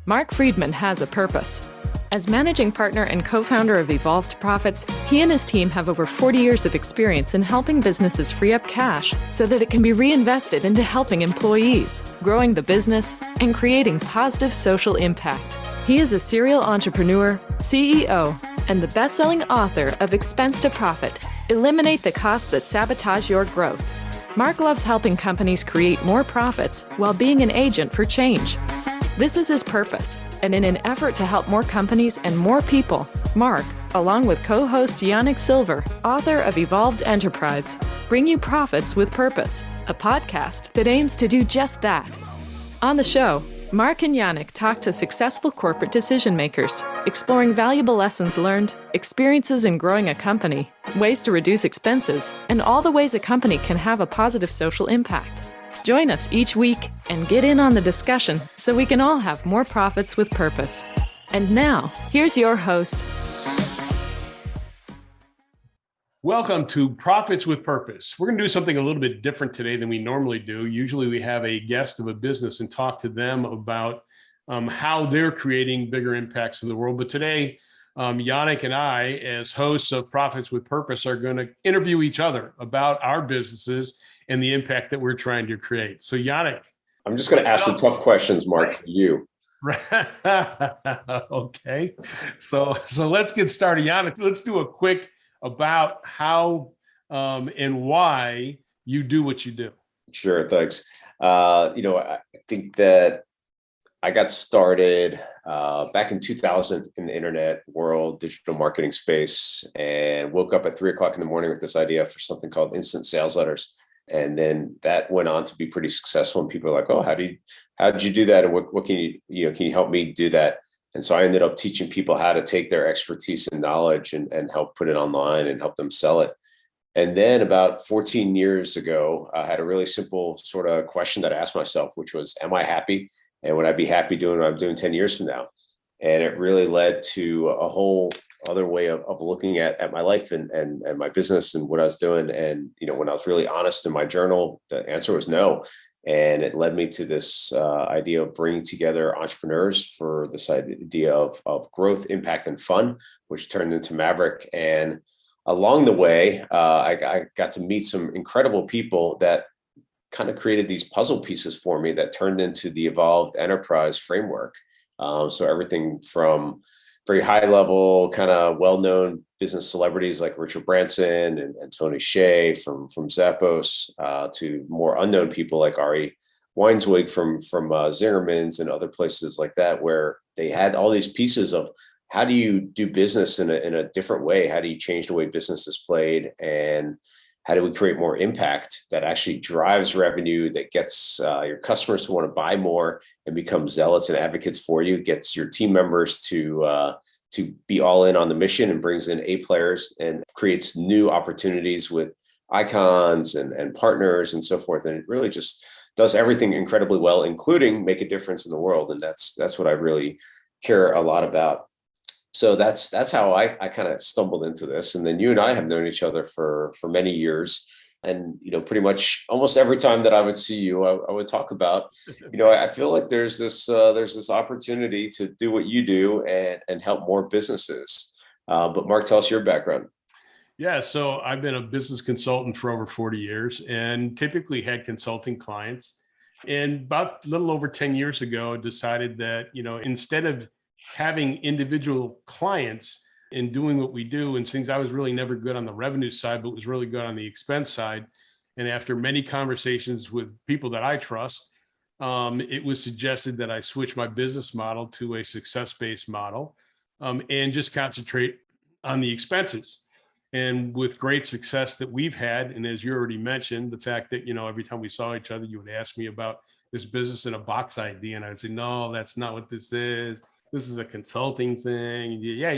Marc Freedman has a purpose. As managing partner and co-founder of Evolved Profits, he and his team have over 40 years of experience in helping businesses free up cash so that it can be reinvested into helping employees, growing the business, and creating positive social impact. He is a serial entrepreneur, CEO, and the best-selling author of Expense to Profit: Eliminate the Costs That Sabotage Your Growth. Marc loves helping companies create more profits while being an agent for change. This is his purpose, and in an effort to help more companies and more people, Marc, along with co-host Yanik Silver, author of Evolved Enterprise, bring you Profits with Purpose, a podcast that aims to do just that. On the show, Marc and Yanik talk to successful corporate decision makers, exploring valuable lessons learned, experiences in growing a company, ways to reduce expenses, and all the ways a company can have a positive social impact. Join us each week and get in on the discussion so we can all have more profits with purpose. And now, here's your host. Welcome to Profits with Purpose. We're going to do something a little bit different today than we normally do. Usually we have a guest of a business and talk to them about how they're creating bigger impacts in the world. But today, Yanik and I, as hosts of Profits with Purpose, are going to interview each other about our businesses and the impact that we're trying to create. So Yanik. I'm just going to ask some tough questions, Marc, for you. Okay. So let's get started. Yanik, let's do a quick about how and why you do what you do. Sure, thanks. I think that I got started back in 2000 in the internet world, digital marketing space, and woke up at 3:00 in the morning with this idea for something called instant sales letters. And then that went on to be pretty successful. And people are like, "Oh, how did you do that? And what can you can you help me do that?" And so I ended up teaching people how to take their expertise and knowledge and help put it online and help them sell it. And then about 14 years ago, I had a really simple sort of question that I asked myself, which was, am I happy? And would I be happy doing what I'm doing 10 years from now? And it really led to a whole other way of looking at my life and my business and what I was doing. And, when I was really honest in my journal, the answer was no. And it led me to this idea of bringing together entrepreneurs for this idea of growth, impact, and fun, which turned into Maverick. And along the way, I got to meet some incredible people that kind of created these puzzle pieces for me that turned into the Evolved Enterprise framework. So everything from very high level, kind of well-known business celebrities like Richard Branson and Tony Hsieh from Zappos, to more unknown people like Ari Weinzweig from Zingerman's and other places like that, where they had all these pieces of how do you do business in a different way? How do you change the way business is played? And how do we create more impact that actually drives revenue, that gets your customers to want to buy more and become zealots and advocates for you, gets your team members to be all in on the mission and brings in A players and creates new opportunities with icons and partners and so forth. And it really just does everything incredibly well, including make a difference in the world. And that's what I really care a lot about. So that's how I kind of stumbled into this. And then you and I have known each other for many years. And, pretty much almost every time that I would see you, I would talk about, I feel like there's this opportunity to do what you do and help more businesses. But Marc, tell us your background. Yeah, so I've been a business consultant for over 40 years and typically had consulting clients. And about a little over 10 years ago, decided that, instead of having individual clients and doing what we do, and things, I was really never good on the revenue side, but was really good on the expense side. And after many conversations with people that I trust, it was suggested that I switch my business model to a success-based model and just concentrate on the expenses. And with great success that we've had, and as you already mentioned, the fact that, every time we saw each other, you would ask me about this business in a box idea, and I'd say, no, that's not what this is. This is a consulting thing. Yeah.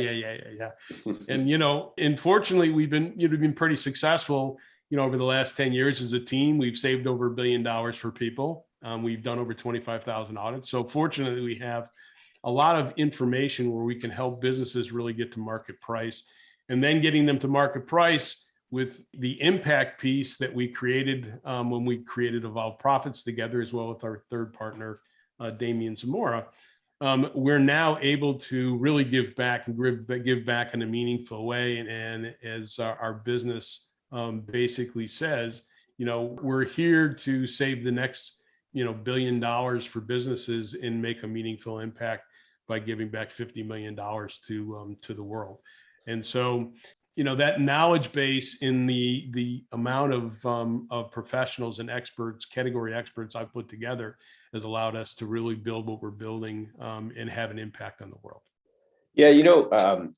And, unfortunately, we've been pretty successful, over the last 10 years as a team. We've saved over $1 billion for people. We've done over 25,000 audits. So fortunately, we have a lot of information where we can help businesses really get to market price, and then getting them to market price with the impact piece that we created when we created Evolved Profits together, as well with our third partner, Damian Zamora. we're now able to really give back and give back in a meaningful way. And as our business basically says, we're here to save the next, $1 billion for businesses and make a meaningful impact by giving back $50 million to the world. And so, that knowledge base in the amount of professionals and experts, category experts I've put together has allowed us to really build what we're building and have an impact on the world. Yeah,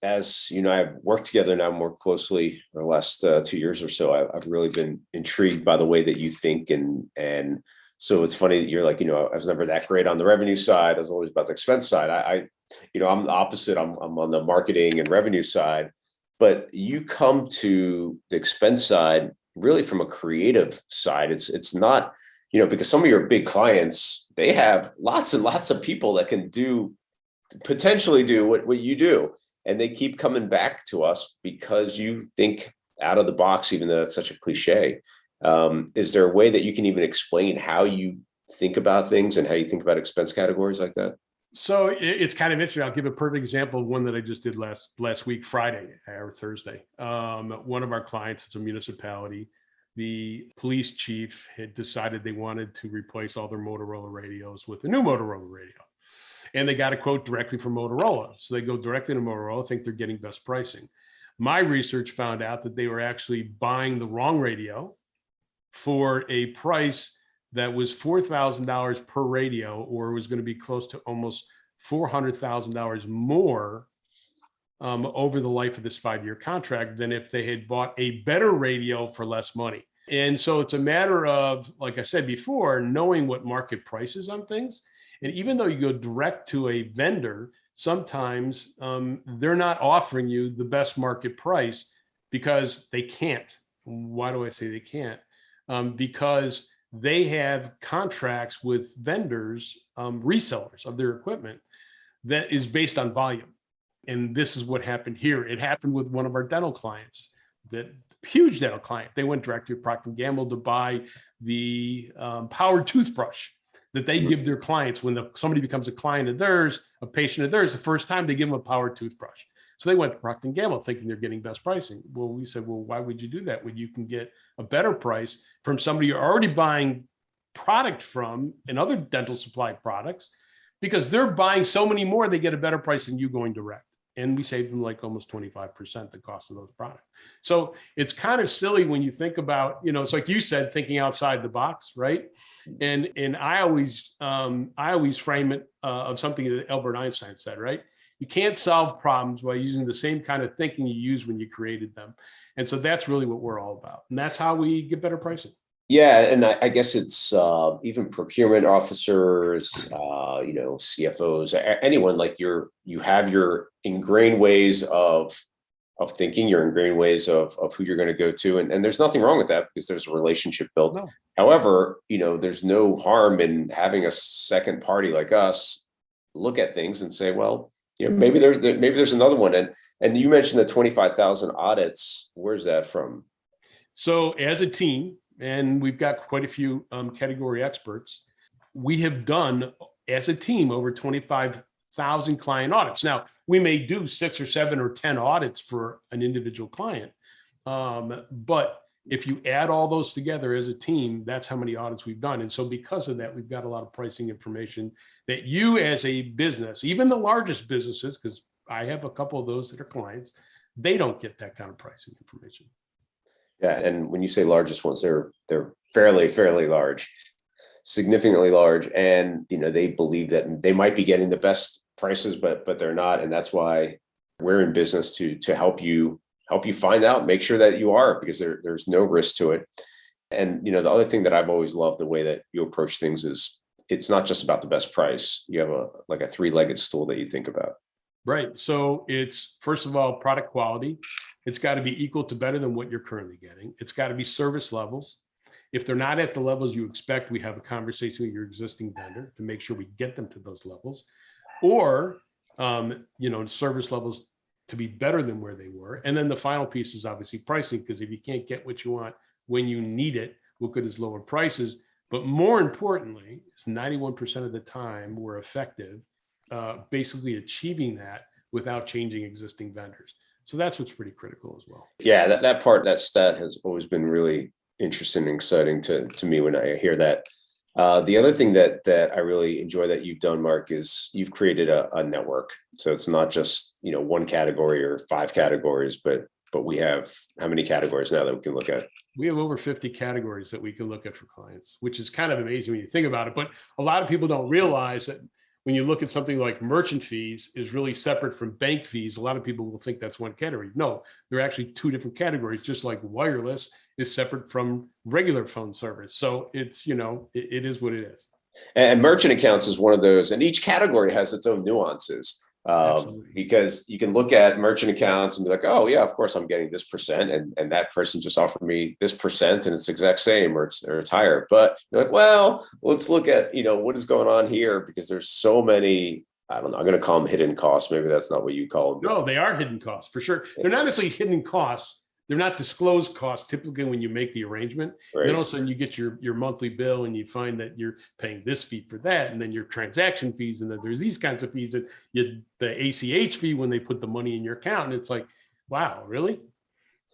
as you know, I've worked together now more closely for the last 2 years or so. I've really been intrigued by the way that you think, and so it's funny that you're like, I was never that great on the revenue side. I was always about the expense side. I'm the opposite. I'm on the marketing and revenue side, but you come to the expense side really from a creative side. It's not, because some of your big clients, they have lots and lots of people that can potentially do what you do. And they keep coming back to us because you think out of the box, even though that's such a cliche. Is there a way that you can even explain how you think about things and how you think about expense categories like that? So it's kind of interesting. I'll give a perfect example of one that I just did last week, Friday or Thursday. One of our clients, it's a municipality. The police chief had decided they wanted to replace all their Motorola radios with a new Motorola radio. And they got a quote directly from Motorola. So they go directly to Motorola, think they're getting best pricing. My research found out that they were actually buying the wrong radio for a price that was $4,000 per radio, or it was going to be close to almost $400,000 more over the life of this 5-year contract than if they had bought a better radio for less money. And so it's a matter of, like I said before, knowing what market prices on things. And even though you go direct to a vendor, sometimes they're not offering you the best market price because they can't. Why do I say they can't? Because they have contracts with vendors, resellers of their equipment that is based on volume. And this is what happened here. It happened with one of our dental clients, that huge dental client. They went direct to Procter & Gamble to buy the powered toothbrush that they give their clients when somebody becomes a client of theirs, a patient of theirs. The first time they give them a powered toothbrush. So they went to Procter & Gamble thinking they're getting best pricing. Well, we said, well, why would you do that when you can get a better price from somebody you're already buying product from and other dental supply products? Because they're buying so many more, they get a better price than you going direct. And we saved them like almost 25% the cost of those products. So it's kind of silly when you think about, it's like you said, thinking outside the box, right? And I always frame it of something that Albert Einstein said, right? You can't solve problems by using the same kind of thinking you used when you created them. And so that's really what we're all about. And that's how we get better pricing. Yeah, and I guess it's even procurement officers, CFOs, anyone, like you have your ingrained ways of thinking, your ingrained ways of who you're going to go to, and there's nothing wrong with that because there's a relationship built. No. However, there's no harm in having a second party like us look at things and say, well, maybe there's another one. And you mentioned the 25,000 audits. Where's that from? So as a team, and we've got quite a few category experts, we have done as a team over 25,000 client audits. Now, we may do 6 or 7 or 10 audits for an individual client. But if you add all those together as a team, that's how many audits we've done. And so because of that, we've got a lot of pricing information that you as a business, even the largest businesses, because I have a couple of those that are clients, they don't get that kind of pricing information. Yeah, and when you say largest ones, they're fairly large, significantly large, and they believe that they might be getting the best prices, but they're not, and that's why we're in business to help you find out, make sure that you are, because there's no risk to it. And the other thing that I've always loved the way that you approach things is it's not just about the best price. You have a 3-legged stool that you think about. Right. So it's, first of all, product quality. It's got to be equal to better than what you're currently getting. It's got to be service levels. If they're not at the levels you expect, we have a conversation with your existing vendor to make sure we get them to those levels, or service levels to be better than where they were. And then the final piece is obviously pricing, because if you can't get what you want when you need it, what good is lower prices? But more importantly, it's 91% of the time we're effective basically achieving that without changing existing vendors. So that's what's pretty critical as well. Yeah, that stat has always been really interesting and exciting to me when I hear that. The other thing that I really enjoy that you've done, Marc, is you've created a network. So it's not just, one category or 5 categories, but we have how many categories now that we can look at? We have over 50 categories that we can look at for clients, which is kind of amazing when you think about it. But a lot of people don't realize that when you look at something like merchant fees is really separate from bank fees. A lot of people will think that's one category. No, they're actually 2 different categories, just like wireless is separate from regular phone service. So it's, it is what it is. And merchant accounts is one of those, and each category has its own nuances. Because you can look at merchant accounts and be like, oh yeah, of course I'm getting this percent, and that person just offered me this percent and it's the exact same, or it's higher. But you're like, well, let's look at what is going on here, because there's so many, I don't know, I'm going to call them hidden costs. Maybe that's not what you call them. No, they are hidden costs for sure. They're not necessarily hidden costs. They're not disclosed costs typically when you make the arrangement. Right. Then all of a sudden you get your monthly bill and you find that you're paying this fee for that, and then your transaction fees, and then there's these kinds of fees, that the ACH fee when they put the money in your account, and it's like, wow, really?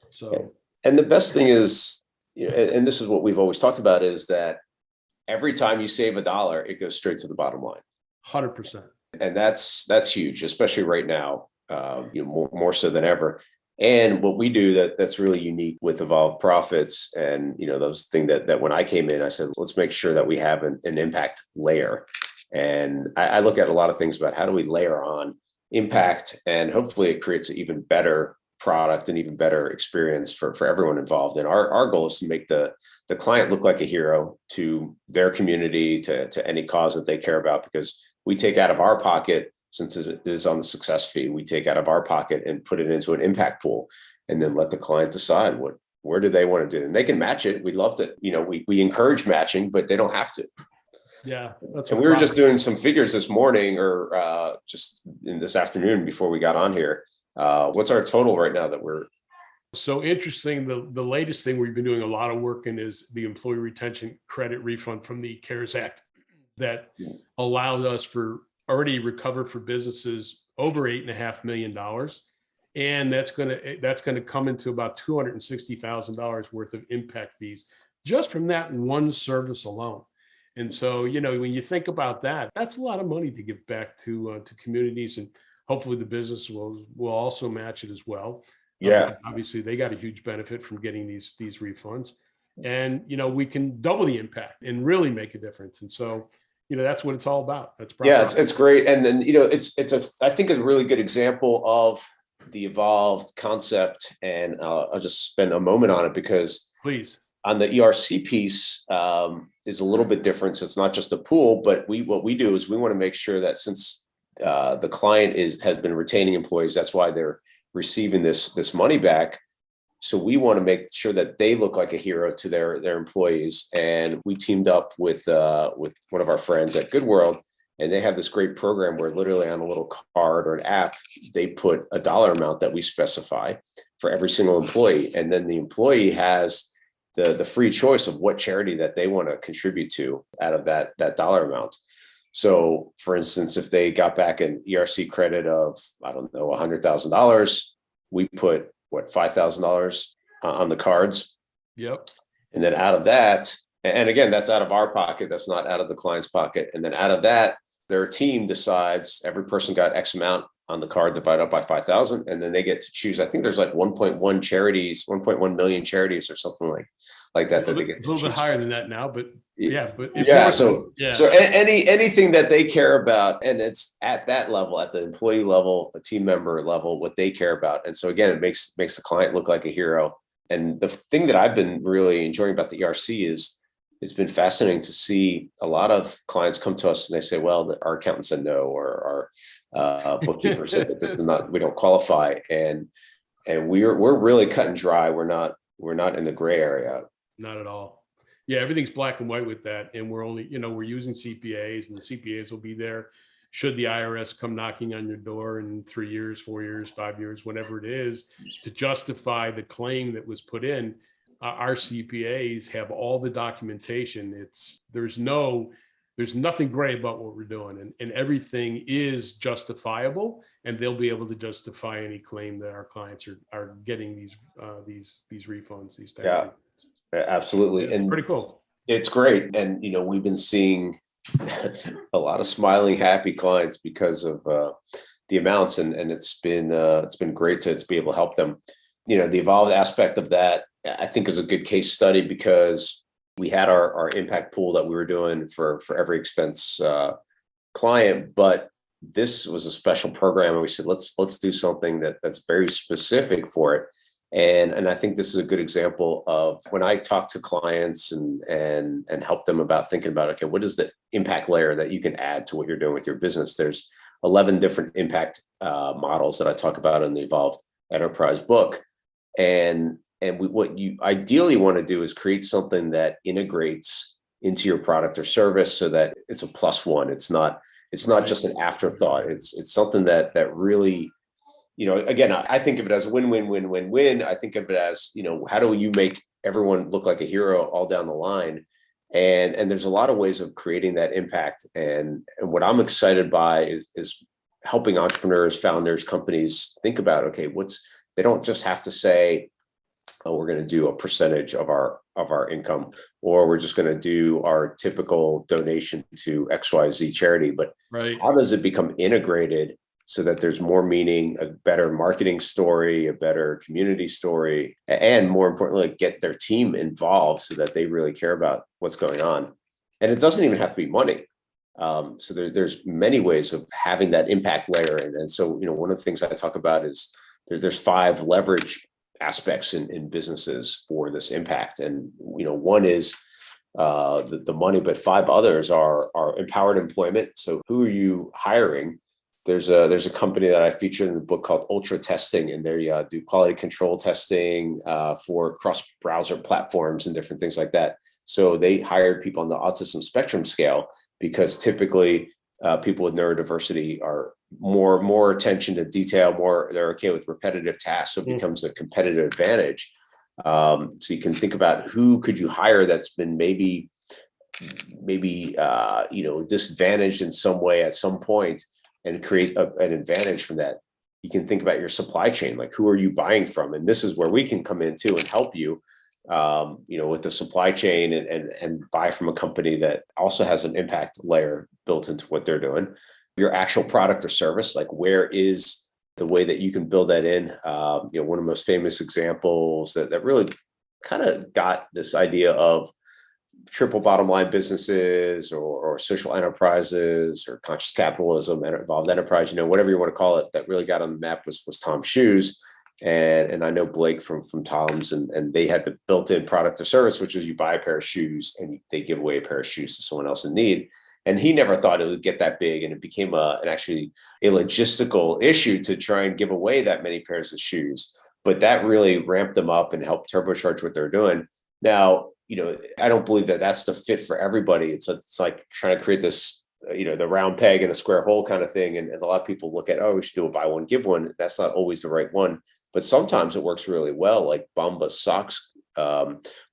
So, and the best thing is, and this is what we've always talked about, is that every time you save $1, it goes straight to the bottom line. 100%. And that's huge, especially right now, more so than ever. And what we do that's really unique with Evolved Profits, and those things that when I came in, I said, let's make sure that we have an impact layer. And I look at a lot of things about how do we layer on impact, and hopefully it creates an even better product and even better experience for everyone involved. And our goal is to make the client look like a hero to their community, to any cause that they care about, because we take out of our pocket. Since it is on the success fee, we take out of our pocket and put it into an impact pool, and then let the client decide where do they want to do. And they can match it. We love that. We encourage matching, but they don't have to. Yeah. And we were just doing some figures this morning, or just in this afternoon before we got on here. What's our total right now that we're? So interesting. The latest thing we've been doing a lot of work in is the employee retention credit refund from the CARES Act that allows us for already recovered for businesses over $8.5 million. And that's going to come into about $260,000 worth of impact fees just from that one service alone. And so, when you think about that, that's a lot of money to give back to communities, and hopefully the business will also match it as well. Yeah. Obviously they got a huge benefit from getting these refunds, and, we can double the impact and really make a difference. And so, that's what it's all about. That's it's great. And then, I think a really good example of the evolved concept. And I'll just spend a moment on it, because please, on the ERC piece is a little bit different. So it's not just a pool, but what we do is we want to make sure that since the client has been retaining employees, that's why they're receiving this money back. So we want to make sure that they look like a hero to their employees. And we teamed up with one of our friends at Good World, and they have this great program where literally on a little card or an app, they put a dollar amount that we specify for every single employee. And then the employee has the free choice of what charity that they want to contribute to out of that dollar amount. So for instance, if they got back an ERC credit of, I don't know, $100,000, we put $5,000 on the cards. Yep. And then out of that, and again, that's out of our pocket, that's not out of the client's pocket. And then out of that, their team decides every person got X amount on the card divided up by 5,000. And then they get to choose, I think there's like 1.1 million charities or something like that. A little bit higher than that now, but yeah, but it's so anything that they care about, and it's at that level, at the employee level, the team member level, what they care about. And so again, it makes the client look like a hero. And the thing that I've been really enjoying about the ERC is it's been fascinating to see a lot of clients come to us and they say, well, our accountant said no, or our bookkeeper said that this is not, we don't qualify. And we're really cut and dry. We're not in the gray area. Not at all. Yeah, everything's black and white with that. And we're only, we're using CPAs, and the CPAs will be there should the IRS come knocking on your door in 3 years, 4 years, 5 years, whatever it is, to justify the claim that was put in. Our CPAs have all the documentation. There's no there's nothing gray about what we're doing, and everything is justifiable, and they'll be able to justify any claim that our clients are getting these refunds, these tax refunds. Absolutely. It's and pretty cool. It's great. And, we've been seeing a lot of smiling, happy clients because of the amounts. And it's been great to be able to help them. The evolved aspect of that, I think, is a good case study, because we had our impact pool that we were doing for every expense client, but this was a special program. And we said, let's do something that's very specific for it. And I think this is a good example of when I talk to clients and help them about thinking about, okay, what is the impact layer that you can add to what you're doing with your business? There's 11 different impact models that I talk about in the Evolved Enterprise book. And what you ideally want to do is create something that integrates into your product or service so that it's a plus one. It's not just an afterthought. It's something that really, again, I think of it as win-win-win-win-win. I think of it as, how do you make everyone look like a hero all down the line? And there's a lot of ways of creating that impact. And what I'm excited by is helping entrepreneurs, founders, companies think about, okay, they don't just have to say, oh, we're going to do a percentage of our income, or we're just going to do our typical donation to XYZ charity. But how does it become integrated so that there's more meaning, a better marketing story, a better community story, and more importantly, get their team involved so that they really care about what's going on? And it doesn't even have to be money. So there's many ways of having that impact layer. And so, one of the things I talk about is there's 5 leverage aspects in businesses for this impact. And, one is the money, but 5 others are empowered employment. So who are you hiring? There's a company that I featured in the book called Ultra Testing, and they do quality control testing for cross-browser platforms and different things like that. So they hired people on the autism spectrum scale, because typically people with neurodiversity are more attention to detail, they're okay with repetitive tasks. So it becomes a competitive advantage. So you can think about who could you hire that's been maybe disadvantaged in some way at some point, and create an advantage from that. You can think about your supply chain, like who are you buying from? And this is where we can come in too and help you, with the supply chain and buy from a company that also has an impact layer built into what they're doing. Your actual product or service, like where is the way that you can build that in? One of the most famous examples that really kind of got this idea of triple bottom line businesses or social enterprises or conscious capitalism and evolved enterprise, whatever you want to call it, that really got on the map was Tom's Shoes. And I know Blake from Tom's, and they had the built-in product or service, which is you buy a pair of shoes and they give away a pair of shoes to someone else in need. And he never thought it would get that big. And it became actually a logistical issue to try and give away that many pairs of shoes. But that really ramped them up and helped turbocharge what they're doing. Now, I don't believe that that's the fit for everybody. It's like trying to create this, the round peg in a square hole kind of thing. And a lot of people look at, oh, we should do a buy one, give one. That's not always the right one. But sometimes it works really well, like Bamba Socks,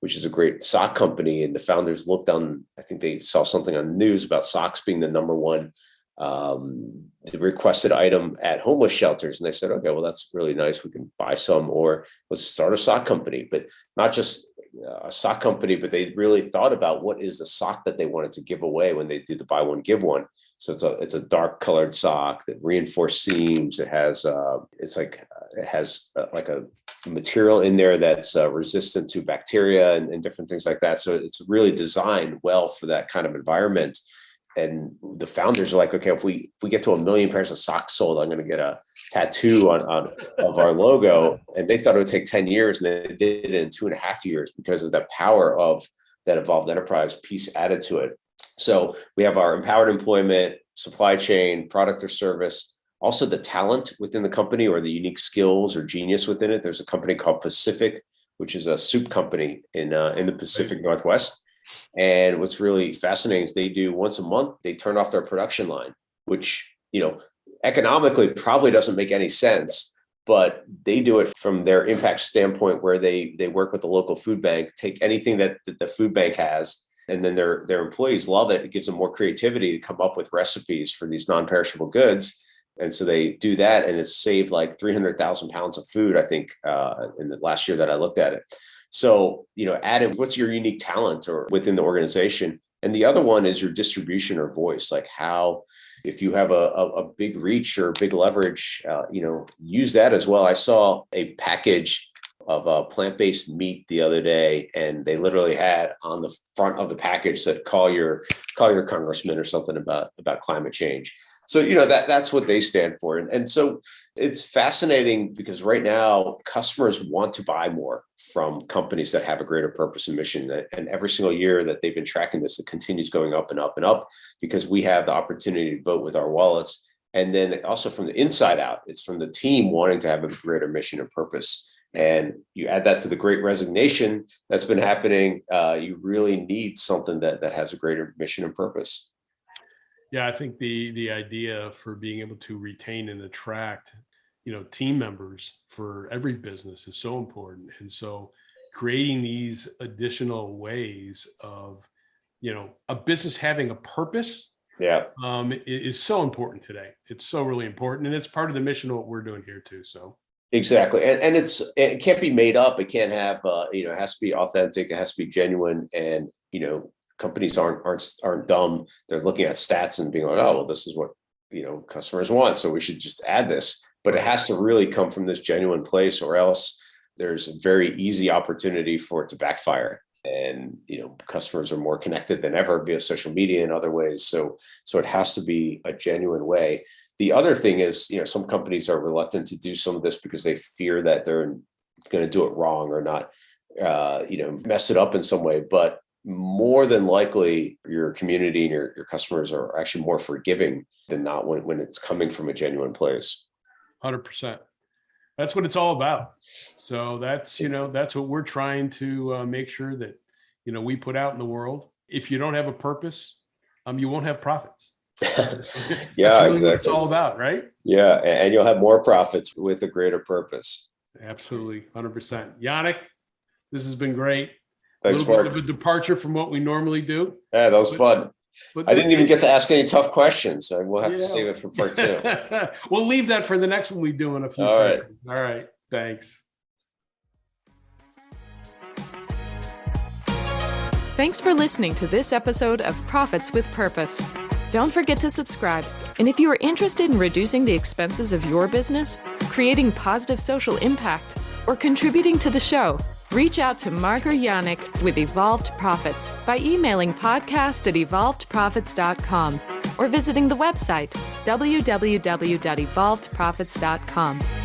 which is a great sock company. And the founders looked on, I think they saw something on the news about socks being the number one requested item at homeless shelters. And they said, okay, well, that's really nice. We can buy some, or let's start a sock company. But not just a sock company, but they really thought about what is the sock that they wanted to give away when they do the buy one, give one. So it's a dark colored sock that reinforced seams. It has like a material in there that's resistant to bacteria and different things like that. So it's really designed well for that kind of environment. And the founders are like, okay, if we get to 1 million pairs of socks sold, I'm going to get a tattoo of our logo. And they thought it would take 10 years, and they did it in 2.5 years because of the power of that evolved enterprise piece added to it. So we have our empowered employment, supply chain, product or service, also the talent within the company or the unique skills or genius within it. There's a company called Pacific, which is a soup company in the Pacific Northwest. And what's really fascinating is they do once a month, they turn off their production line, which, economically probably doesn't make any sense, but they do it from their impact standpoint, where they work with the local food bank, take anything that the food bank has and then their employees love it. It gives them more creativity to come up with recipes for these non-perishable goods. And so they do that, and it's saved like 300,000 pounds of food, I think, in the last year that I looked at it. So, added, what's your unique talent or within the organization? And the other one is your distribution or voice, like how, if you have a big reach or big leverage, use that as well. I saw a package of plant-based meat the other day, and they literally had on the front of the package that call your congressman or something about climate change. So, that's what they stand for. And so it's fascinating because right now customers want to buy more from companies that have a greater purpose and mission. And every single year that they've been tracking this, it continues going up and up and up because we have the opportunity to vote with our wallets. And then also from the inside out, it's from the team wanting to have a greater mission and purpose. And you add that to the great resignation that's been happening. You really need something that has a greater mission and purpose. Yeah, I think the idea for being able to retain and attract, team members for every business is so important. And so creating these additional ways of, a business having a purpose, is so important today. It's so really important. And it's part of the mission of what we're doing here too. So. Exactly. And it can't be made up. It can't have, it has to be authentic. It has to be genuine. And, companies aren't dumb. They're looking at stats and being like, oh, well, this is what, customers want. So we should just add this, but it has to really come from this genuine place, or else there's a very easy opportunity for it to backfire. And, customers are more connected than ever via social media and other ways. So it has to be a genuine way. The other thing is, some companies are reluctant to do some of this because they fear that they're going to do it wrong or not, mess it up in some way. But more than likely, your community and your customers are actually more forgiving than not when it's coming from a genuine place. 100%. That's what it's all about. So that's what we're trying to make sure that, we put out in the world. If you don't have a purpose, you won't have profits. Yeah, that's really exactly what it's all about, right? Yeah, and you'll have more profits with a greater purpose. Absolutely, 100%. Yanik, this has been great. Thanks, a little Marc. bit of a departure from what we normally do. Yeah, that was fun. But I didn't even get to ask any tough questions, so we'll have to save it for part 2. We'll leave that for the next one we do in a few All right. seconds. All right. Thanks. Thanks for listening to this episode of Profits with Purpose. Don't forget to subscribe. And if you are interested in reducing the expenses of your business, creating positive social impact, or contributing to the show, reach out to Marc or Yanik with Evolved Profits by emailing podcast@evolvedprofits.com or visiting the website www.evolvedprofits.com.